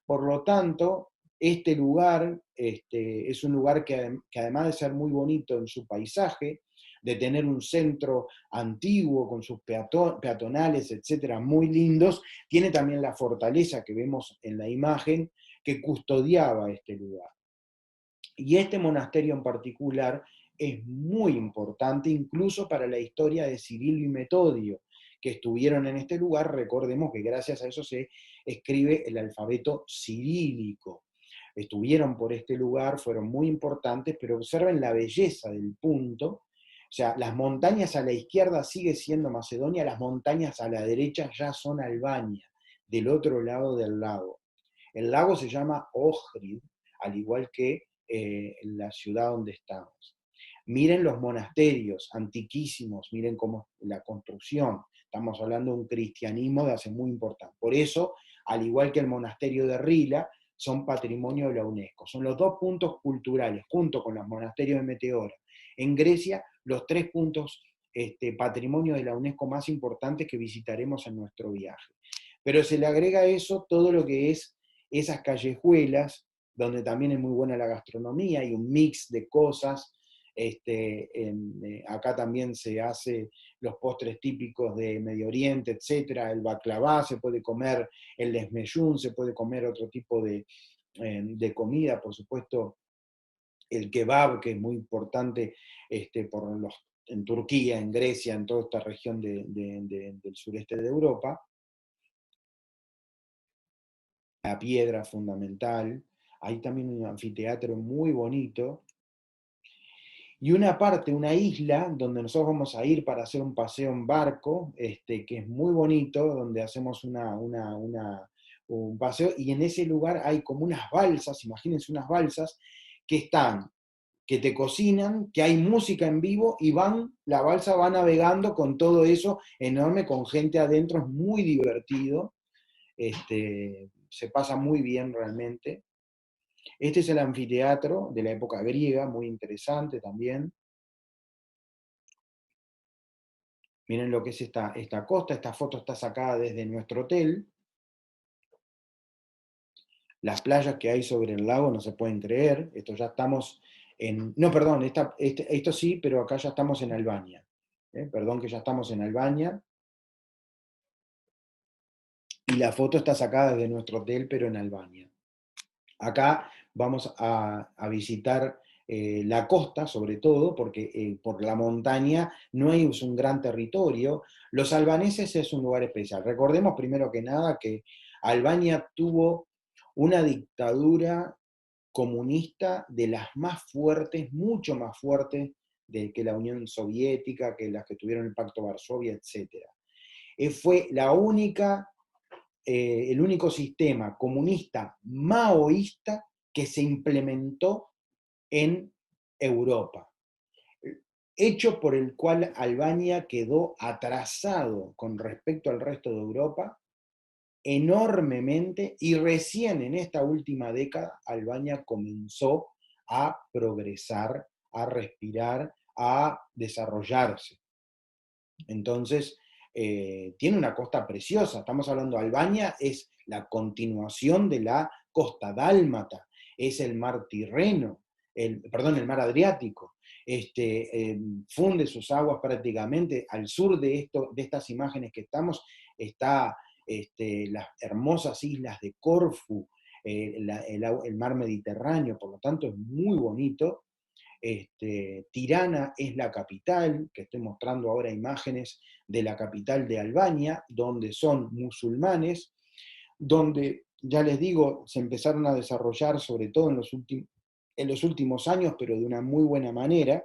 Por lo tanto, este lugar es un lugar que además de ser muy bonito en su paisaje, de tener un centro antiguo con sus peatonales, etcétera, muy lindos, tiene también la fortaleza que vemos en la imagen que custodiaba este lugar. Y este monasterio en particular es muy importante incluso para la historia de Cirilo y Metodio, que estuvieron en este lugar. Recordemos que gracias a eso se escribe el alfabeto cirílico. Estuvieron por este lugar, fueron muy importantes, pero observen la belleza del punto. O sea, las montañas a la izquierda sigue siendo Macedonia, las montañas a la derecha ya son Albania, del otro lado del lago. El lago se llama Ohrid, al igual que en la ciudad donde estamos. Miren los monasterios antiquísimos, miren cómo la construcción. Estamos hablando de un cristianismo de hace muy importante. Por eso, al igual que el monasterio de Rila, son patrimonio de la UNESCO. Son los 2 puntos culturales, junto con los monasterios de Meteora. En Grecia, los 3 puntos patrimonio de la UNESCO más importantes que visitaremos en nuestro viaje. Pero se le agrega a eso todo lo que es esas callejuelas, donde también es muy buena la gastronomía y un mix de cosas. Acá también se hace los postres típicos de Medio Oriente, etcétera, el baklava, se puede comer el lesmeyún, se puede comer otro tipo de comida, por supuesto, el kebab, que es muy importante en Turquía, en Grecia, en toda esta región del sureste de Europa. La piedra fundamental. Hay también un anfiteatro muy bonito. Y una parte, una isla, donde nosotros vamos a ir para hacer un paseo en barco, que es muy bonito, donde hacemos un paseo, y en ese lugar hay como unas balsas, imagínense unas balsas, que te cocinan, que hay música en vivo, y la balsa va navegando con todo eso enorme, con gente adentro, es muy divertido, se pasa muy bien realmente. Este es el anfiteatro de la época griega, muy interesante también. Miren lo que es esta costa, esta foto está sacada desde nuestro hotel. las playas que hay sobre el lago no se pueden creer. Esto ya estamos en... No, perdón, esto sí, pero acá ya estamos en Albania. Perdón que ya estamos en Albania. Y la foto está sacada desde nuestro hotel, pero en Albania. Acá vamos a visitar la costa, sobre todo, porque por la montaña no hay un gran territorio. Los albaneses es un lugar especial. Recordemos primero que nada que Albania tuvo una dictadura comunista de las más fuertes, mucho más fuertes que la Unión Soviética, que las que tuvieron el Pacto Varsovia, etc. Fue el único sistema comunista maoísta que se implementó en Europa, hecho por el cual Albania quedó atrasado con respecto al resto de Europa enormemente, y recién en esta última década Albania comenzó a progresar, a respirar, a desarrollarse. Entonces, tiene una costa preciosa. Estamos hablando, Albania es la continuación de la costa dálmata, es el mar Tirreno, perdón, el mar Adriático. Funde sus aguas prácticamente al sur de estas imágenes que estamos, está las hermosas islas de Corfú, el mar Mediterráneo, por lo tanto es muy bonito. Tirana es la capital, que estoy mostrando ahora imágenes de la capital de Albania, donde son musulmanes, donde, ya les digo, se empezaron a desarrollar, sobre todo en los últimos años, pero de una muy buena manera.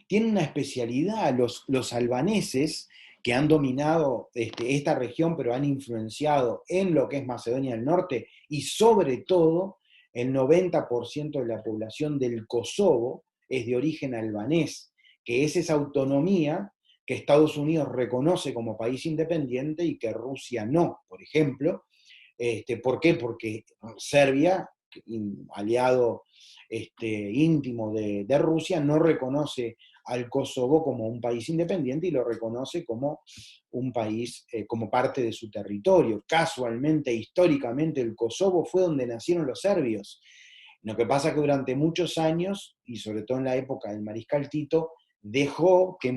Tienen una especialidad los albaneses, que han dominado esta región, pero han influenciado en lo que es Macedonia del Norte, y sobre todo el 90% de la población del Kosovo es de origen albanés, que es esa autonomía que Estados Unidos reconoce como país independiente y que Rusia no, por ejemplo. ¿Por qué? Porque Serbia, aliado íntimo de Rusia, no reconoce al Kosovo como un país independiente y lo reconoce como un país, como parte de su territorio. Casualmente, históricamente, el Kosovo fue donde nacieron los serbios. Lo que pasa es que durante muchos años, y sobre todo en la época del mariscal Tito, dejó que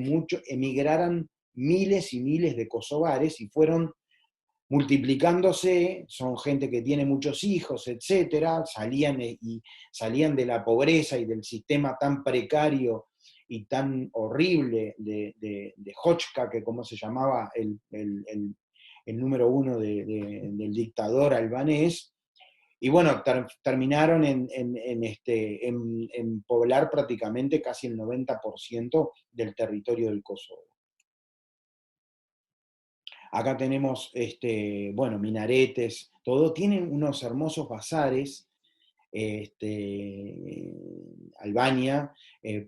emigraran miles y miles de kosovares, y fueron multiplicándose. Son gente que tiene muchos hijos, etcétera, salían de la pobreza y del sistema tan precario y tan horrible de Hoxha, que como se llamaba el número uno del dictador albanés. Y bueno, terminaron en poblar prácticamente casi el 90% del territorio del Kosovo. Acá tenemos, bueno, minaretes, todo. Tienen unos hermosos bazares, Albania,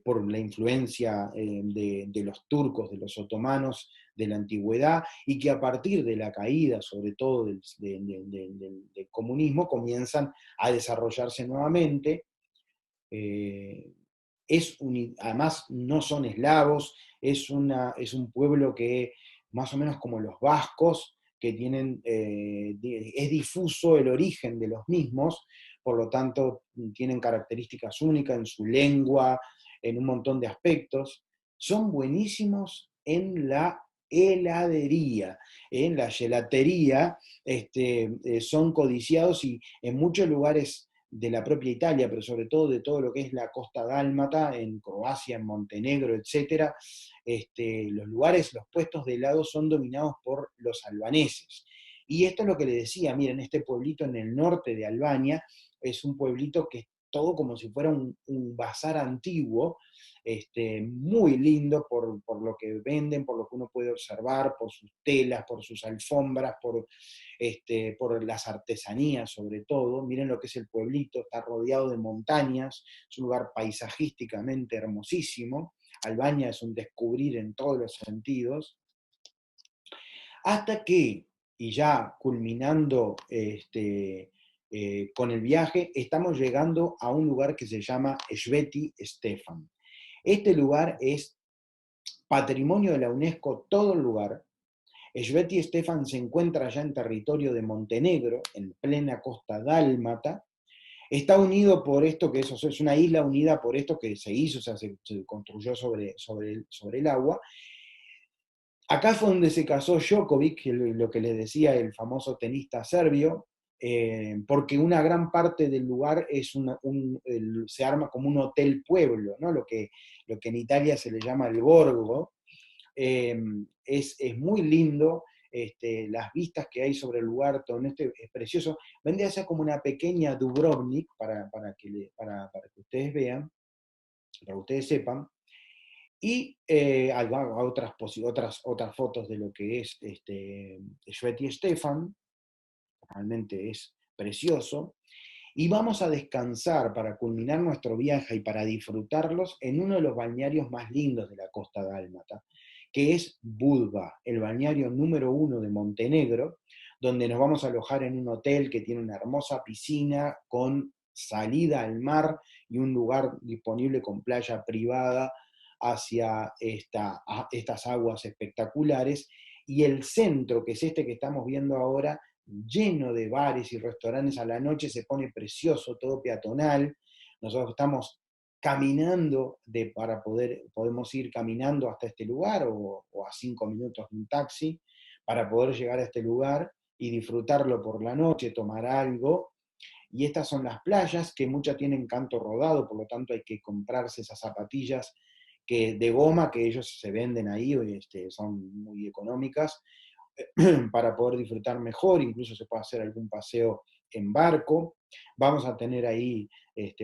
por la influencia de los turcos, de los otomanos de la antigüedad, y que a partir de la caída, sobre todo del comunismo, comienzan a desarrollarse nuevamente. Además no son eslavos, es un pueblo que, más o menos como los vascos, que tienen, es difuso el origen de los mismos, por lo tanto tienen características únicas en su lengua, en un montón de aspectos. Son buenísimos en la heladería, en la gelatería, son codiciados, y en muchos lugares de la propia Italia, pero sobre todo de todo lo que es la costa dálmata, en Croacia, en Montenegro, etc., los puestos de helado son dominados por los albaneses. Y esto es lo que le decía, miren, este pueblito en el norte de Albania es un pueblito que es todo como si fuera un bazar antiguo, muy lindo por lo que venden, por lo que uno puede observar, por sus telas, por sus alfombras, por las artesanías sobre todo. Miren lo que es el pueblito, está rodeado de montañas, es un lugar paisajísticamente hermosísimo. Albania es un descubrir en todos los sentidos. Hasta que, y ya culminando con el viaje, estamos llegando a un lugar que se llama Sveti Stefan. Este lugar es patrimonio de la UNESCO, todo el lugar. Sveti Stefan se encuentra ya en territorio de Montenegro, en plena costa dálmata. Está unido por esto, que es una isla unida por esto que se hizo, o sea, se construyó sobre el agua. Acá fue donde se casó Djokovic, lo que les decía el famoso tenista serbio, porque una gran parte del lugar se arma como un hotel pueblo, ¿no? Lo que en Italia se le llama el borgo. Es muy lindo, las vistas que hay sobre el lugar, todo esto es precioso. Vendría a ser como una pequeña Dubrovnik, para que ustedes vean, para que ustedes sepan. Y otras fotos de lo que es Sveti Stefan, realmente es precioso. Y vamos a descansar para culminar nuestro viaje y para disfrutarlos en uno de los balnearios más lindos de la costa dálmata, que es Budva, el balneario número 1 de Montenegro, donde nos vamos a alojar en un hotel que tiene una hermosa piscina con salida al mar y un lugar disponible con playa privada hacia estas aguas espectaculares, y el centro, que es este que estamos viendo ahora, lleno de bares y restaurantes a la noche, se pone precioso, todo peatonal. Nosotros estamos caminando, podemos ir caminando hasta este lugar o a 5 minutos de un taxi para poder llegar a este lugar y disfrutarlo por la noche, tomar algo. Y estas son las playas, que muchas tienen canto rodado, por lo tanto hay que comprarse esas zapatillas de goma que ellos se venden ahí, son muy económicas, para poder disfrutar mejor. Incluso se puede hacer algún paseo en barco. Vamos a tener ahí,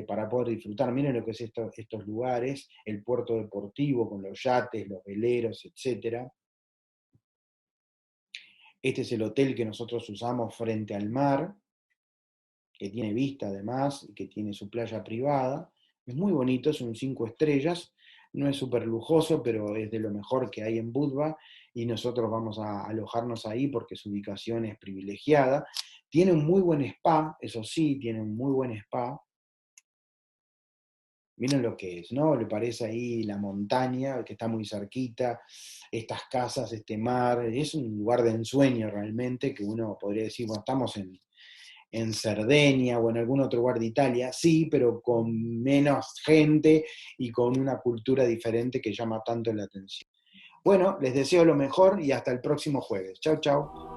para poder disfrutar, miren lo que es estos lugares, el puerto deportivo con los yates, los veleros, etc. Este es el hotel que nosotros usamos frente al mar, que tiene vista además, y que tiene su playa privada. Es muy bonito, es un 5 estrellas, no es súper lujoso, pero es de lo mejor que hay en Budva, y nosotros vamos a alojarnos ahí porque su ubicación es privilegiada. Tiene un muy buen spa, eso sí, tiene un muy buen spa. Miren lo que es, ¿no? Le parece ahí la montaña, que está muy cerquita, estas casas, este mar, es un lugar de ensueño realmente, que uno podría decir, bueno, estamos en Cerdeña o en algún otro lugar de Italia, sí, pero con menos gente y con una cultura diferente que llama tanto la atención. Bueno, les deseo lo mejor y hasta el próximo jueves. Chau, chau.